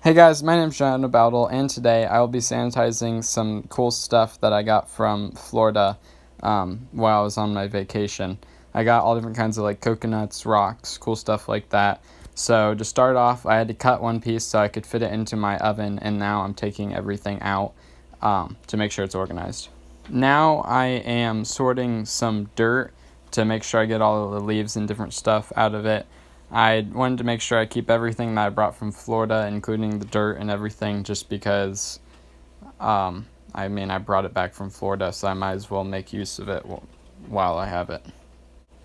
Hey guys, my name's John Bowdle, and today I will be sanitizing some cool stuff that I got from Florida while I was on my vacation. I got all different kinds of like coconuts, rocks, cool stuff like that. So to start off, I had to cut one piece so I could fit it into my oven, and now I'm taking everything out to make sure it's organized. Now I am sorting some dirt to make sure I get all of the leaves and different stuff out of it. I wanted to make sure I keep everything that I brought from Florida, including the dirt and everything, just because, I brought it back from Florida, so I might as well make use of it while I have it.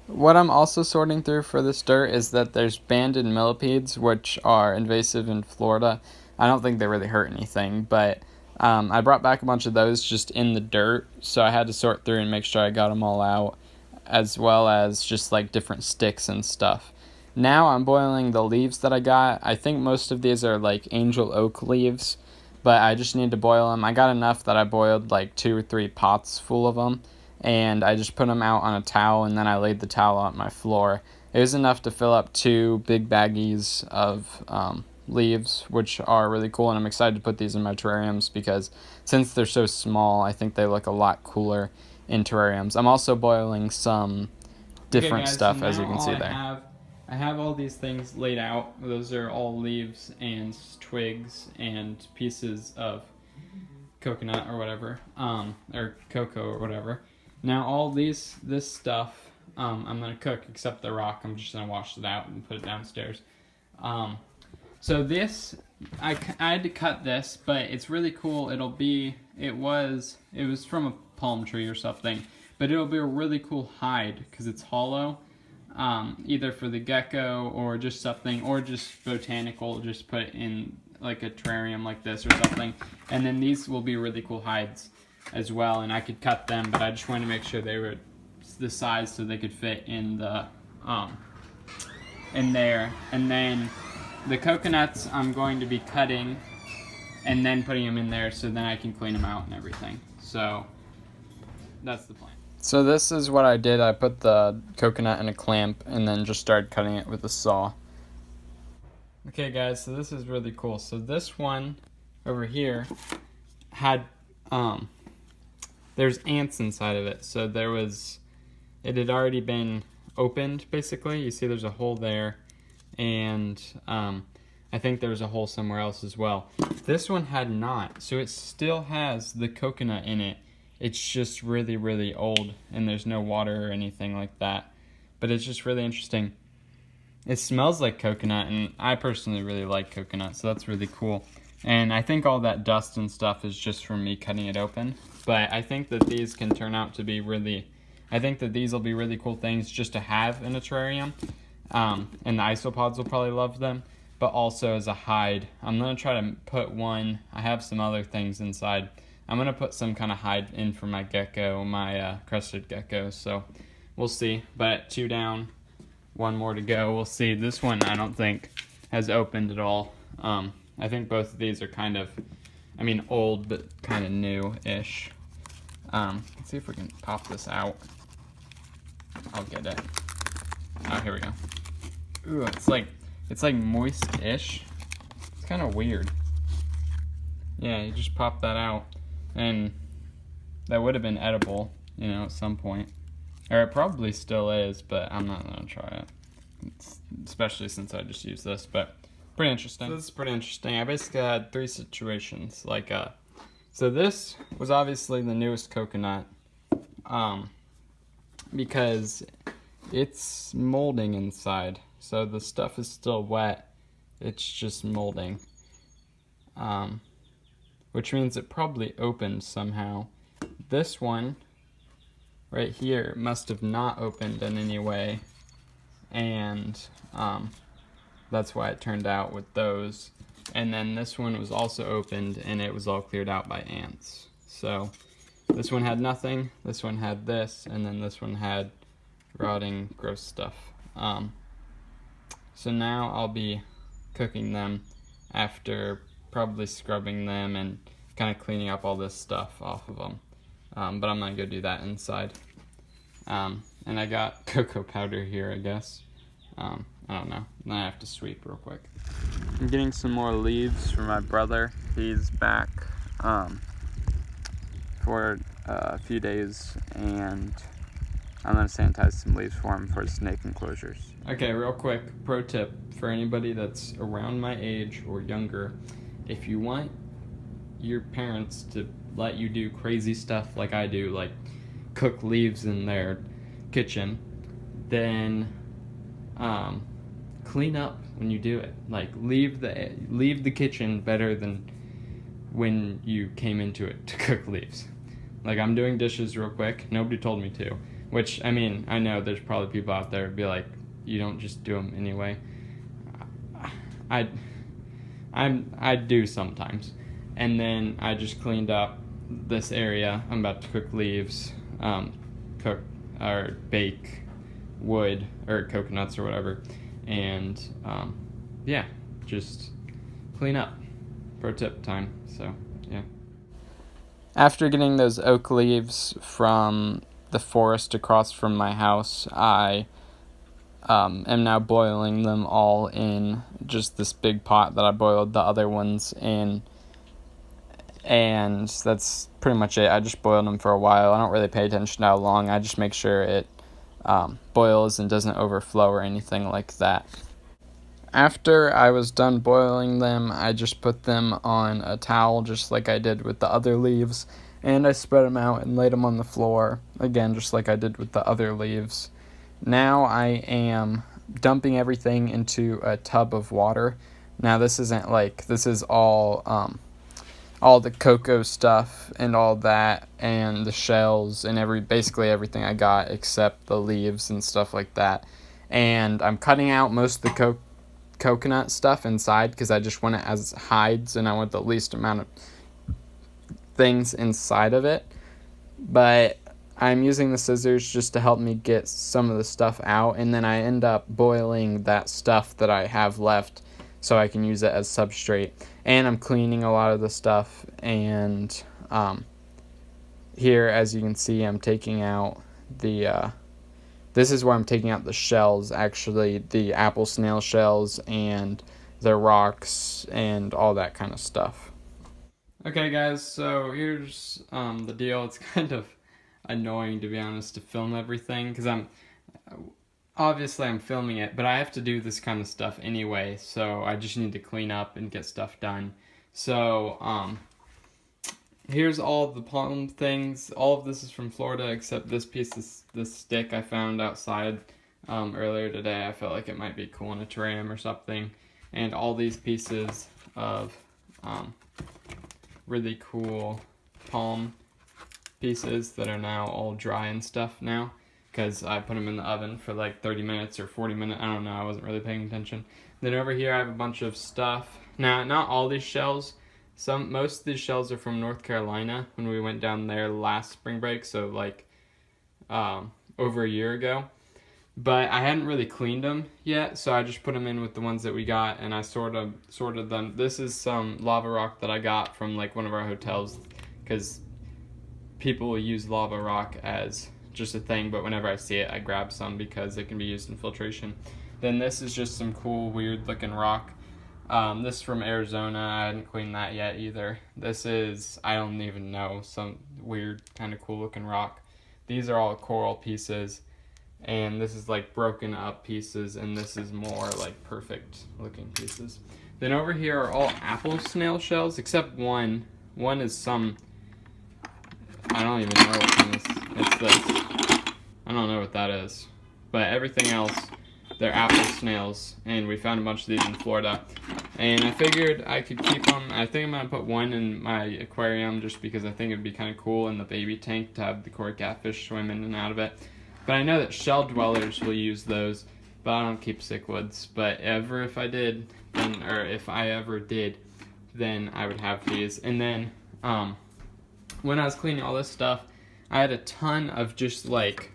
What I'm also sorting through for this dirt is that there's banded millipedes, which are invasive in Florida. I don't think they really hurt anything, but I brought back a bunch of those just in the dirt, so I had to sort through and make sure I got them all out, as well as just like different sticks and stuff. Now I'm boiling the leaves that I got. I think most of these are like angel oak leaves, but I just need to boil them. I got enough that I boiled like 2 or 3 pots full of them, and I just put them out on a towel, and then I laid the towel on my floor. It was enough to fill up 2 big baggies of leaves, which are really cool, and I'm excited to put these in my terrariums because since they're so small, I think they look a lot cooler in terrariums. I'm also boiling some different stuff, as you can see there. I have all these things laid out. Those are all leaves and twigs and pieces of coconut or whatever, or cocoa or whatever. Now all this stuff, I'm gonna cook, except the rock. I'm just gonna wash it out and put it downstairs. So this, I had to cut this, but it's really cool. It was from a palm tree or something, but it'll be a really cool hide because it's hollow. Either for the gecko or just something, or just botanical, just put it in like a terrarium like this or something. And then these will be really cool hides as well, and I could cut them, but I just wanted to make sure they were the size so they could fit in the in there. And then the coconuts I'm going to be cutting and then putting them in there so then I can clean them out and everything. So that's the plan. So this is what I did. I put the coconut in a clamp and then just started cutting it with a saw. Okay guys, so this is really cool. So this one over here had, there's ants inside of it. So it had already been opened basically. You see there's a hole there, and I think there's a hole somewhere else as well. This one had not, so it still has the coconut in it. It's just really, really old, and there's no water or anything like that. But it's just really interesting. It smells like coconut, and I personally really like coconut, so that's really cool. And I think all that dust and stuff is just from me cutting it open. But I think that these can turn out to be I think that these will be really cool things just to have in a terrarium. And the isopods will probably love them. But also as a hide, I'm going to try to put one. I have some other things inside. I'm going to put some kind of hide in for my gecko, my crested gecko, so we'll see. But 2 down, 1 more to go. We'll see. This one I don't think has opened at all. I think both of these are kind of, old, but kind of new-ish. Let's see if we can pop this out. I'll get it. Oh, here we go. Ooh, it's like moist-ish. It's kind of weird. Yeah, you just pop that out. And that would have been edible, at some point. Or it probably still is, but I'm not going to try it. Especially since I just used this, but pretty interesting. So this is pretty interesting. I basically had 3 situations. So this was obviously the newest coconut, because it's molding inside. So the stuff is still wet. It's just molding. Which means it probably opened somehow. This one right here must have not opened in any way, and that's why it turned out with those. And then this one was also opened, and it was all cleared out by ants. So this one had nothing, this one had this, and then this one had rotting gross stuff. So now I'll be cooking them after probably scrubbing them and kind of cleaning up all this stuff off of them. But I'm gonna go do that inside. And I got cocoa powder here, I guess. I don't know. Then I have to sweep real quick. I'm getting some more leaves for my brother. He's back for a few days, and I'm going to sanitize some leaves for him for his snake enclosures. Okay, real quick, pro tip for anybody that's around my age or younger. If you want your parents to let you do crazy stuff like I do, like cook leaves in their kitchen, then clean up when you do it. Like leave the kitchen better than when you came into it to cook leaves. Like I'm doing dishes real quick. Nobody told me to. Which, I mean, I know there's probably people out there who'd be like, you don't just do them anyway. I do sometimes. And then I just cleaned up this area. I'm about to cook leaves, cook or bake wood or coconuts or whatever. And yeah, just clean up. Pro tip time. So, yeah. After getting those oak leaves from the forest across from my house, I am now boiling them all in just this big pot that I boiled the other ones in, and that's pretty much it. I just boiled them for a while. I don't really pay attention to how long. I just make sure it boils and doesn't overflow or anything like that. After I was done boiling them, I just put them on a towel just like I did with the other leaves, and I spread them out and laid them on the floor, again just like I did with the other leaves. Now I am dumping everything into a tub of water. Now this is all the cocoa stuff and all that, and the shells and basically everything I got except the leaves and stuff like that. And I'm cutting out most of the coconut stuff inside because I just want it as hides and I want the least amount of things inside of it. But I'm using the scissors just to help me get some of the stuff out, and then I end up boiling that stuff that I have left so I can use it as substrate. And I'm cleaning a lot of the stuff, and here, as you can see, I'm taking out this is where I'm taking out the shells, actually, the apple snail shells and the rocks and all that kind of stuff. Okay, guys, so here's the deal. It's kind of annoying, to be honest, to film everything, because I'm filming it, but I have to do this kind of stuff anyway, so I just need to clean up and get stuff done. So, here's all the palm things. All of this is from Florida, except this stick I found outside earlier today. I felt like it might be cool in a terrarium or something. And all these pieces of really cool palm pieces that are now all dry and stuff now, because I put them in the oven for like 30 minutes or 40 minutes. I don't know. I wasn't really paying attention. Then over here I have a bunch of stuff. Now, not all these shells. Most of these shells are from North Carolina when we went down there last spring break, so like over a year ago. But I hadn't really cleaned them yet, so I just put them in with the ones that we got, and I sorted them. This is some lava rock that I got from like one of our hotels, because people will use lava rock as just a thing, but whenever I see it, I grab some because it can be used in filtration. Then this is just some cool, weird looking rock. This is from Arizona. I hadn't cleaned that yet either. This is, I don't even know, some weird kind of cool looking rock. These are all coral pieces, and this is like broken up pieces, and this is more like perfect looking pieces. Then over here are all apple snail shells, except one. One is some, I don't even know what kind it's this. I don't know what that is. But everything else, they're apple snails, and we found a bunch of these in Florida. And I figured I could keep them. I think I'm going to put one in my aquarium just because I think it'd be kind of cool in the baby tank to have the koi catfish swim in and out of it. But I know that shell dwellers will use those, but I don't keep cichlids. But if I ever did, then I would have these. And then when I was cleaning all this stuff, I had a ton of just like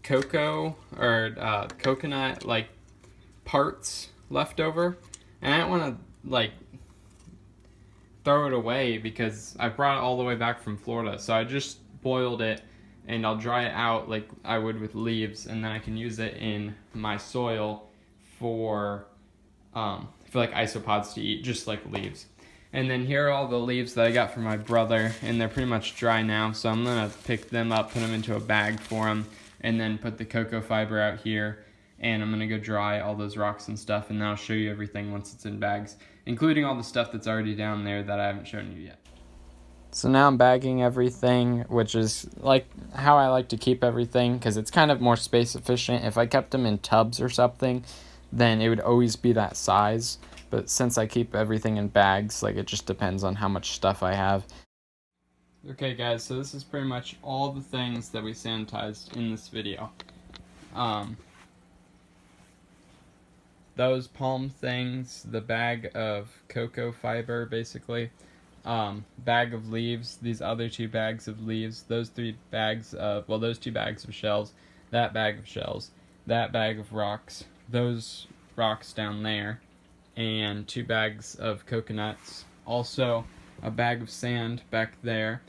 cocoa or coconut like parts left over, and I didn't want to like throw it away because I brought it all the way back from Florida. So I just boiled it, and I'll dry it out like I would with leaves, and then I can use it in my soil for for like isopods to eat, just like leaves. And then here are all the leaves that I got from my brother, and they're pretty much dry now, so I'm gonna pick them up, put them into a bag for him, and then put the cocoa fiber out here, and I'm gonna go dry all those rocks and stuff, and then I'll show you everything once it's in bags, including all the stuff that's already down there that I haven't shown you yet. So now I'm bagging everything, which is like how I like to keep everything, because it's kind of more space efficient. If I kept them in tubs or something, then it would always be that size. But since I keep everything in bags, like it just depends on how much stuff I have. Okay guys, so this is pretty much all the things that we sanitized in this video. Those palm things, the bag of cocoa fiber basically, bag of leaves, these other 2 bags of leaves, those 3 bags of, well, those 2 bags of shells, that bag of shells, that bag of rocks, those rocks down there, and 2 bags of coconuts, also a bag of sand back there,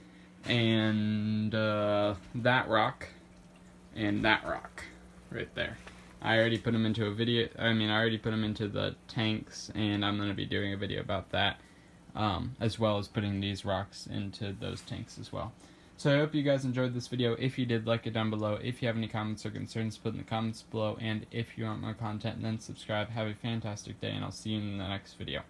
and that rock, and that rock right there. I already put them into a video, I already put them into the tanks, and I'm going to be doing a video about that, as well as putting these rocks into those tanks as well. So I hope you guys enjoyed this video. If you did, like it down below. If you have any comments or concerns, put in the comments below. And if you want more content, then subscribe. Have a fantastic day, and I'll see you in the next video.